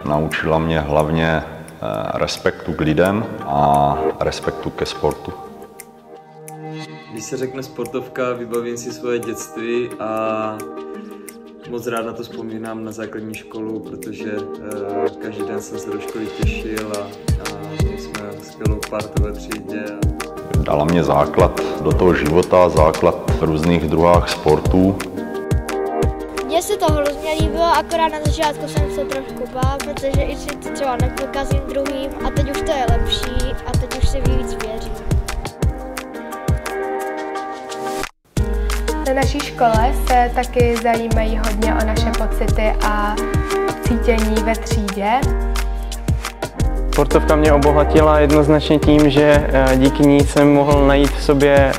Naučila mě hlavně respektu k lidem a respektu ke sportu. Když se řekne sportovka, vybavím si svoje dětství a moc rád na to vzpomínám na základní školu, protože každý den jsem se do školy těšil a měli jsme skvělou partu ve třídě. Dala mě základ do toho života, základ v různých druhách sportů. Mně se to hrozně líbilo, akorát na začátku jsem se trošku bál, protože i si to třeba nepokazím druhým a teď už to je lepší a teď už si víc věřím. Na naší škole se taky zajímají hodně o naše pocity a cítění ve třídě. Sportovka mě obohatila jednoznačně tím, že díky ní jsem mohl najít v sobě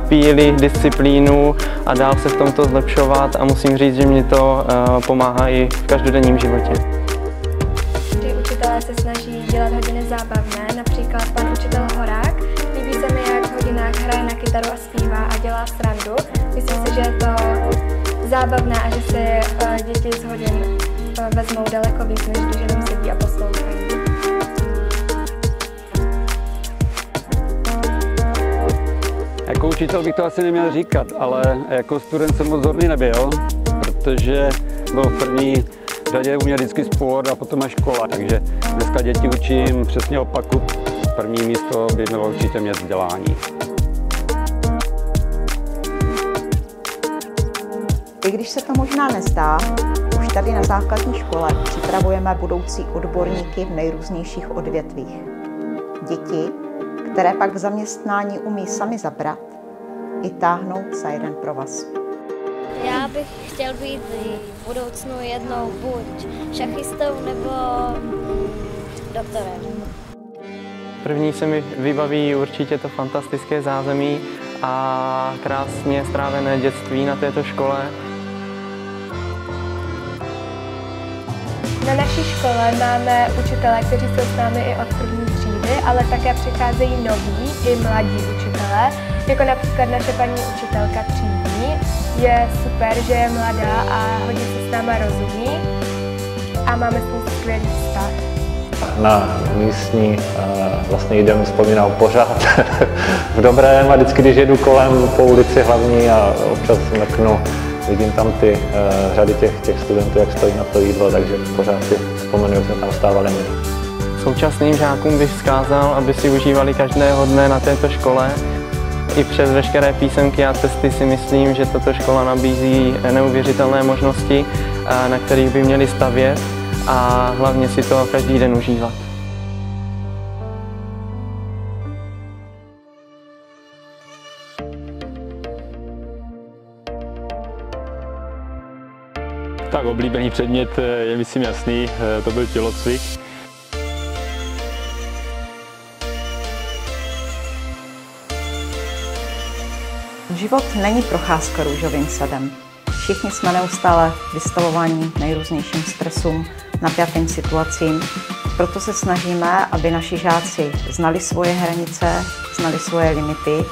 píli, disciplínu a dál se v tomto zlepšovat a musím říct, že mě to pomáhá i v každodenním životě. Učitelé se snaží dělat hodiny zábavné, například pan učitel Horák. Líbí se mi, jak v hodinách hraje na kytaru a zpívá a dělá srandu. Myslím si, že je to zábavné a že si děti z hodin vezmou daleko víc, než když jenom sedí a poslouchají. Jako učitel bych to asi neměl říkat, ale jako student jsem moc zorný nebyl, protože byl v první řadě u mě vždycky sport a potom až škola, takže dneska děti učím přesně opaku. První místo by mělo určitě mít vzdělání. I když se to možná nezdá, už tady na základní škole připravujeme budoucí odborníky v nejrůznějších odvětvích. Děti, které pak v zaměstnání umí sami zabrat i táhnout za jeden provaz. Já bych chtěl být v budoucnu jednou buď šachistou nebo doktorem. První se mi vybaví určitě to fantastické zázemí a krásně strávené dětství na této škole. Na naší škole máme učitele, kteří jsou s námi i od první třídy, ale také přicházejí noví i mladí učitelé, jako například naše paní učitelka třídní. Je super, že je mladá a hodně se s náma rozumí a máme s ní skvělý vztah. Na místní vlastně jdem vzpomínám pořád v dobrém a vždycky, když jedu kolem po ulici hlavní a občas mrknu, vidím tam ty řady těch studentů, jak stojí na to jídlo, takže pořád si vzpomenu, jak jsme tam stávali my. Současným žákům bych vzkázal, aby si užívali každého dne na této škole. I přes veškeré písemky a testy si myslím, že tato škola nabízí neuvěřitelné možnosti, na kterých by měli stavět a hlavně si to každý den užívat. Tak oblíbený předmět je myslím jasný, to byl tělocvik. Život není procházka růžovým sadem. Všichni jsme neustále vystavováni nejrůznějším stresům, napjatým situacím. Proto se snažíme, aby naši žáci znali svoje hranice, znali svoje limity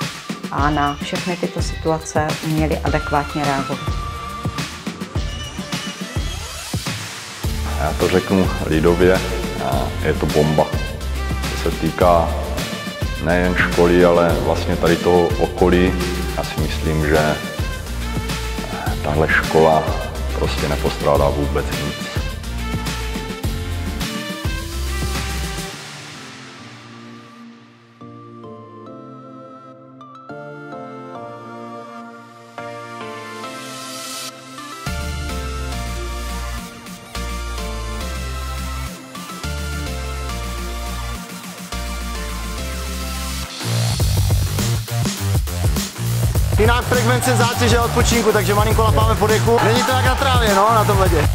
a na všechny tyto situace uměli adekvátně reagovat. Já to řeknu lidově, je to bomba. To se týká nejen školy, ale vlastně tady toho okolí. Já si myslím, že tahle škola prostě nepostrádá vůbec nic. Jinak frekvence zátěže odpočinku, takže malinko lapáme po dechu. Není to jak na trávě, no, na tom ledě.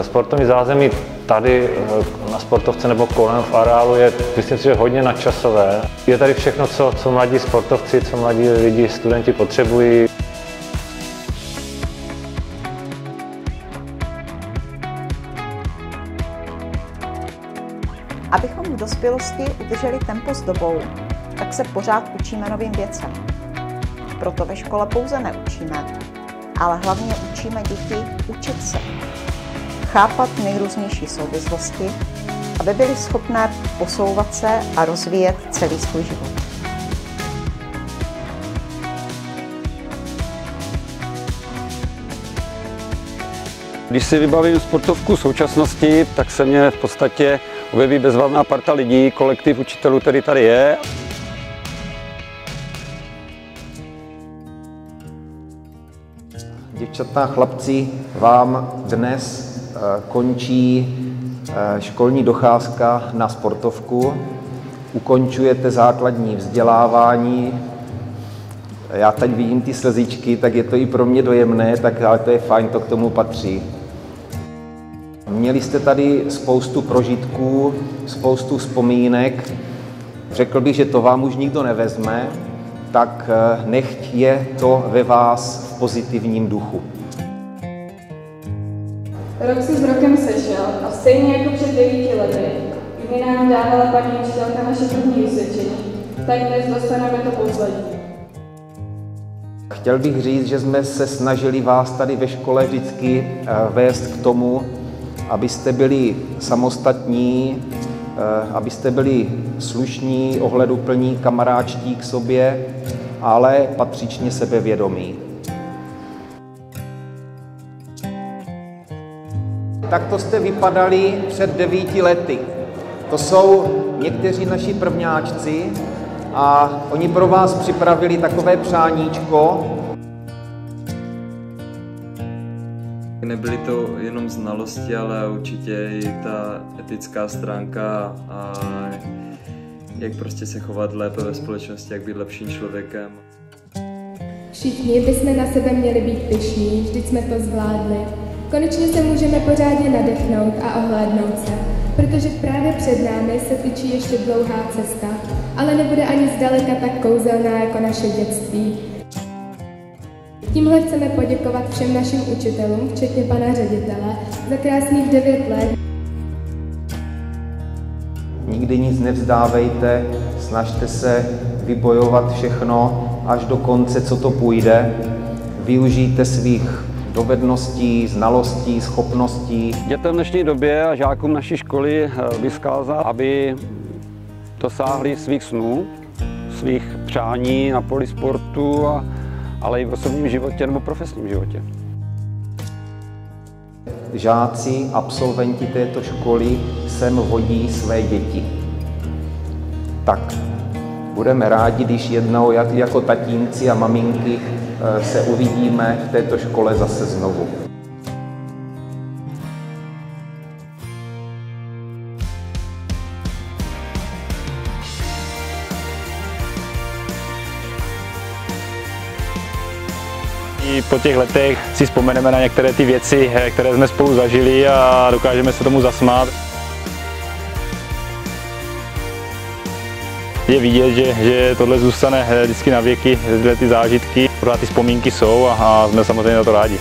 Sportovní zázemí tady na sportovce nebo kolem v areálu je, myslím si, že hodně nadčasové. Je tady všechno, co mladí sportovci, co mladí lidi, studenti potřebují. dospělosti udrželi tempo s dobou, tak se pořád učíme novým věcem. Proto ve škole pouze neučíme, ale hlavně učíme děti učit se. Chápat nejrůznější souvislosti, aby byli schopné posouvat se a rozvíjet celý svůj život. Když si vybavím sportovku současnosti, tak se mně v podstatě objeví bezvadná parta lidí, kolektiv učitelů, který tady je. Děvčata, chlapci, vám dnes končí školní docházka na sportovku. Ukončujete základní vzdělávání. Já teď vidím ty slzičky, tak je to i pro mě dojemné, ale to je fajn, to k tomu patří. Měli jste tady spoustu prožitků, spoustu vzpomínek. Řekl bych, že to vám už nikdo nevezme, tak nechť je to ve vás v pozitivním duchu. Rok se s rokem sešel a stejně jako před 9 lety, kdy nám dávala paní učitelka naše první vysvědčení, tak dnes dostaneme to poslední. Chtěl bych říct, že jsme se snažili vás tady ve škole vždycky vést k tomu, abyste byli samostatní, abyste byli slušní, ohleduplní, kamaráčtí k sobě, ale patřičně sebevědomí. Takto jste vypadali před 9 lety. To jsou někteří naši prvňáčci a oni pro vás připravili takové přáníčko. Nebyly to jenom znalosti, ale určitě i ta etická stránka a jak prostě se chovat lépe ve společnosti, jak být lepším člověkem. Všichni bychom na sebe měli být pyšní, vždyť jsme to zvládli. Konečně se můžeme pořádně nadechnout a ohlédnout se, protože právě před námi se tyčí ještě dlouhá cesta, ale nebude ani zdaleka tak kouzelná jako naše dětství. Tímhle chceme poděkovat všem našim učitelům, včetně pana ředitele, za krásných 9 let. Nikdy nic nevzdávejte, snažte se vybojovat všechno až do konce, co to půjde. Využijte svých dovedností, znalostí, schopností. Dětem v dnešní době a žákům naší školy bych vzkázal, aby dosáhli svých snů, svých přání na poli sportu, ale i v osobním životě nebo profesním životě. Žáci, absolventi této školy sem vodí své děti. Tak budeme rádi, když jednou jako tatínci a maminky se uvidíme v této škole zase znovu. I po těch letech si vzpomeneme na některé ty věci, které jsme spolu zažili a dokážeme se tomu zasmát. Je vidět, že tohle zůstane vždycky na věky, tyhle ty zážitky, pořád ty vzpomínky jsou a jsme samozřejmě na to rádi.